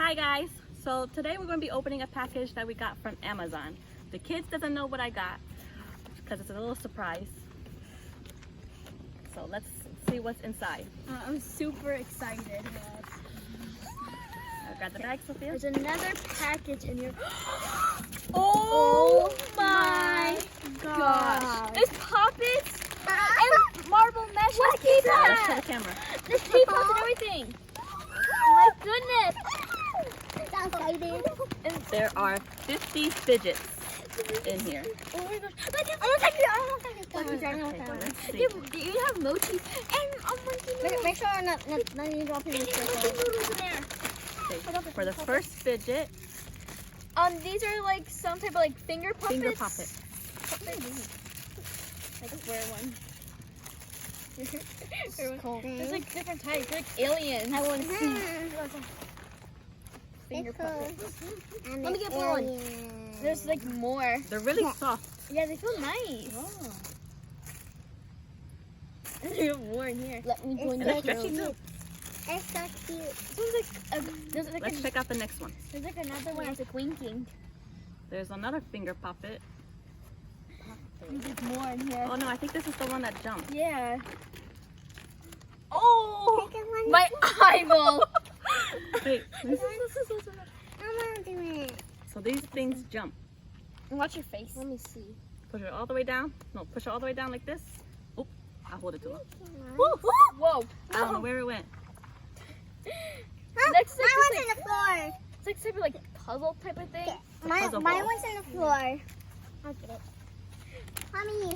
Hi guys, so today we're going to be opening a package that we got from Amazon. The kids doesn't know what I got because it's a little surprise. So let's see what's inside. I'm super excited. Grab the bag, Sophia. There's another package in here. Oh my gosh. There's poppets and marble mesh. What is Let's that? show the camera. There's teapots and everything. Oh my goodness. I'm excited. And there are 50 fidgets in here. Oh my gosh. Let's see. Do you have mochi and monkey noodles? Make sure not you drop There's your monkey noodles in there. Okay, for the first fidget, These are like some type of like finger puppets. finger puppet. Like square one. Cool. There's like different types. They're like aliens. I want to see. Finger puppets. Let me get one. There's like more. They're really soft. Yeah, they feel nice. There's more in here. Let me go in And they're there. stretchy too. It's so cute. This one's like there's like Let's check out the next one. there's like another one that's like winking. There's another finger puppet. There's like more in here. Oh no, I think this is the one that jumped. Yeah. Oh, Take one. my eyeball. Wait, I want to do it. so these things jump. Watch your face. Let me see. Push it all the way down. No, push it all the way down like this. Oh, I'll hold it too long. Whoa. I don't know where it went. Next, My one's on the floor. It's like type of like puzzle type of thing. My puzzle one's ball. on the floor. I'll get it. Mommy. Here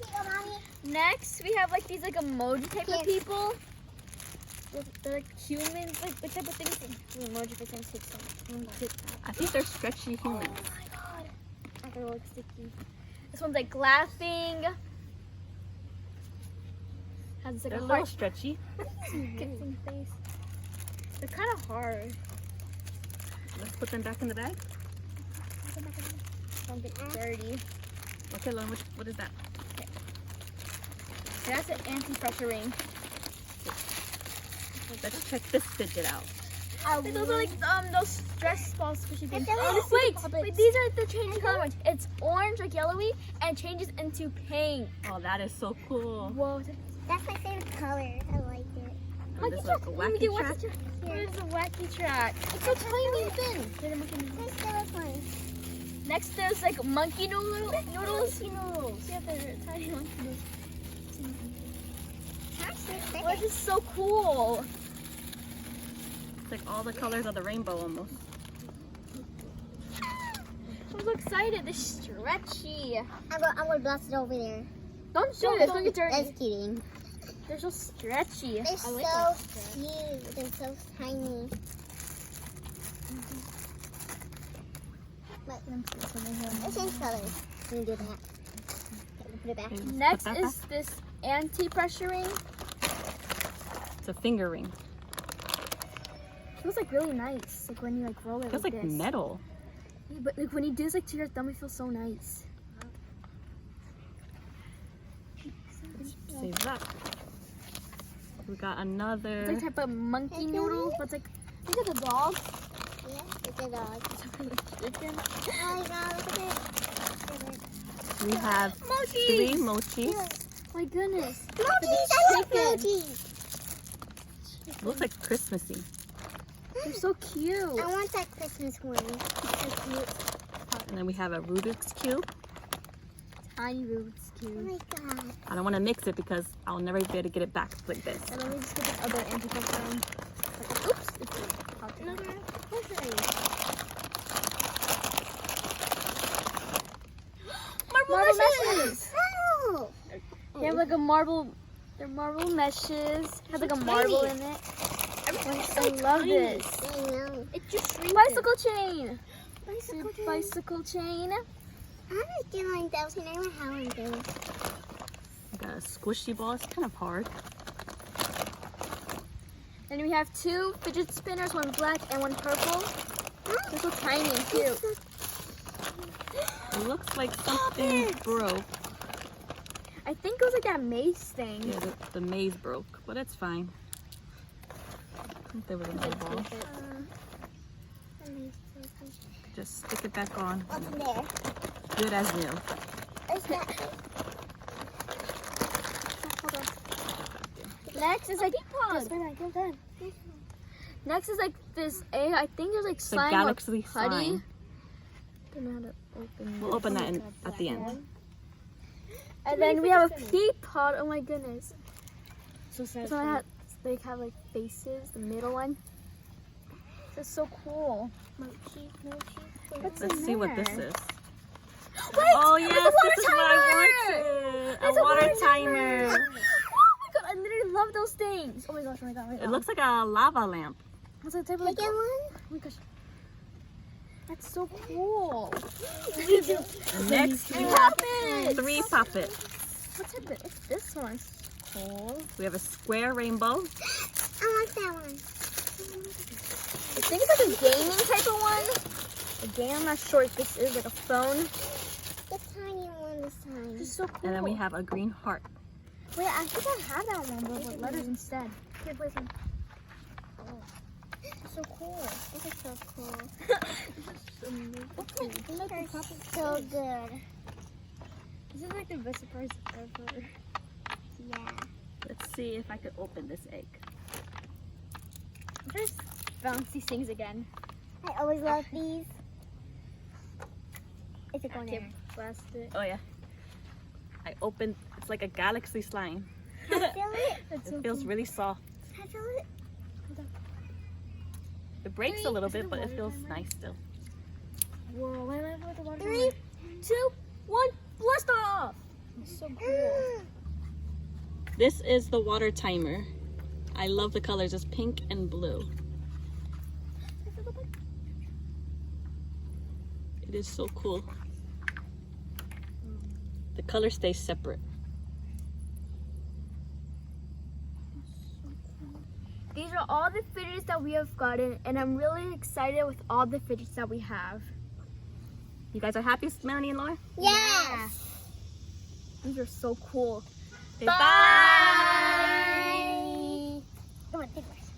you go, Mommy. Next, we have like these like emoji type Here. of people. They're like humans, like what type of things? Emoji for things take some. I think they're stretchy Oh humans. my god. They're like sticky. This one's like laughing. Has like They're a a little heart stretchy. kissing face. They're kind of hard. Let's put them back in the bag. Don't get dirty. Okay, Lauren, what is that? That's an anti-pressure ring. Let's check this fidget out. Those are like those stress balls squishy things. It's Wait, these are the changing color ones. It's orange, like yellowy, and changes into pink. Oh, that is so cool. Whoa. That's my favorite color. I like it. And this is like a Let me do wacky track. wacky track. Here's the wacky track. It's so tiny and thin. Here's the monkey noodles. This little one. Next, there's like monkey noodles. Monkey noodles. Yeah, they're tiny monkey noodles. That's Oh, this is so cool. It's like all the colors of the rainbow almost. I'm so excited. They're stretchy. I'm gonna blast it over there. Don't do it. It's gonna get That's dirty. kidding. They're so stretchy. They're I like so cute. They're so tiny. But they change colors. Let me do that. Okay, put it back. Okay, Next put that is this anti-pressure ring. It's a finger ring. Feels like really nice. Like when you like roll it. It feels like this. metal. Yeah, but like when you do this like to your thumb, it feels so nice. Save that. We got another. It's like type of monkey noodle, but it's like these are the dogs. Yeah, it's a dog. Chicken. Oh my god, look at it. We have three mochis. My goodness. Mochis! I love Chicken. mochis! Looks like Christmassy. They're so cute. I want that Christmas one. It's so cute. And then we have a Rubik's Cube. Tiny Rubik's Oh Cube. my god. I don't want to mix it because I'll never be able to get it back like this. And then we just get the other anti-pressure ring. Oops. It's popped another pressure ring. Marble meshes. Oh! They have like a marble. They're marble meshes. Has like a marble in it. I love this. I know. It's just bicycle chain. Bicycle chain. Bicycle chain. I was doing like that. I know how I'm doing. We got a squishy ball. It's kind of hard. Then we have two fidget spinners, one black and one purple. They're so tiny and cute. It looks like something it. broke. I think it was like that maze thing. Yeah, the maze broke, but it's fine. think there was another ball. Just stick it back on. What's in there? Good as new. Is that Hold on. Next is like Next is like this egg. I think there's like The slime galaxy or putty. slime. Don't know how to open. We'll open that at the end. And then we have a pea pot. Oh my goodness. so sad? So they have like faces. The middle one. This is so cool. What's Let's in see what there? this is. Wait, Oh it's a yes, water this is what I wanted. It's A water timer. Oh my god, I literally love those things. Oh my gosh, oh my god, oh my god. It looks like a lava lamp. It's like a type of Look at one. Oh my gosh. That's so cool. Next we have Puppets! 3 puppets. What's it? It's this one's cool. We have a square rainbow. I want that one. I think it's like a gaming type of one. A game, I'm not sure if this is like a phone. The tiny one this time. This is so cool. And then we have a green heart. Wait, I think I have that one, but with letters instead. Here, play some. Oh. So cool. This is so cool. So good. This is like the best surprise ever. Yeah. Let's see if I could open this egg. There's bouncy things again. I always love these. Is it going Okay, in? blast it. Oh yeah. I opened, it's like a galaxy slime. I feel it. That's It feels really soft. I feel it. It breaks a little bit, but it feels nice still. Whoa, wait, with the water. 3, 2, 1, blast off! It's so cool. This is the water timer. I love the colors, it's pink and blue. It is so cool. The colors stay separate. These are all the fidgets that we have gotten, and I'm really excited with all the fidgets that we have. You guys are happy, Melanie and Laura? Yes. These are so cool. Okay, Bye. bye. Come on, take this.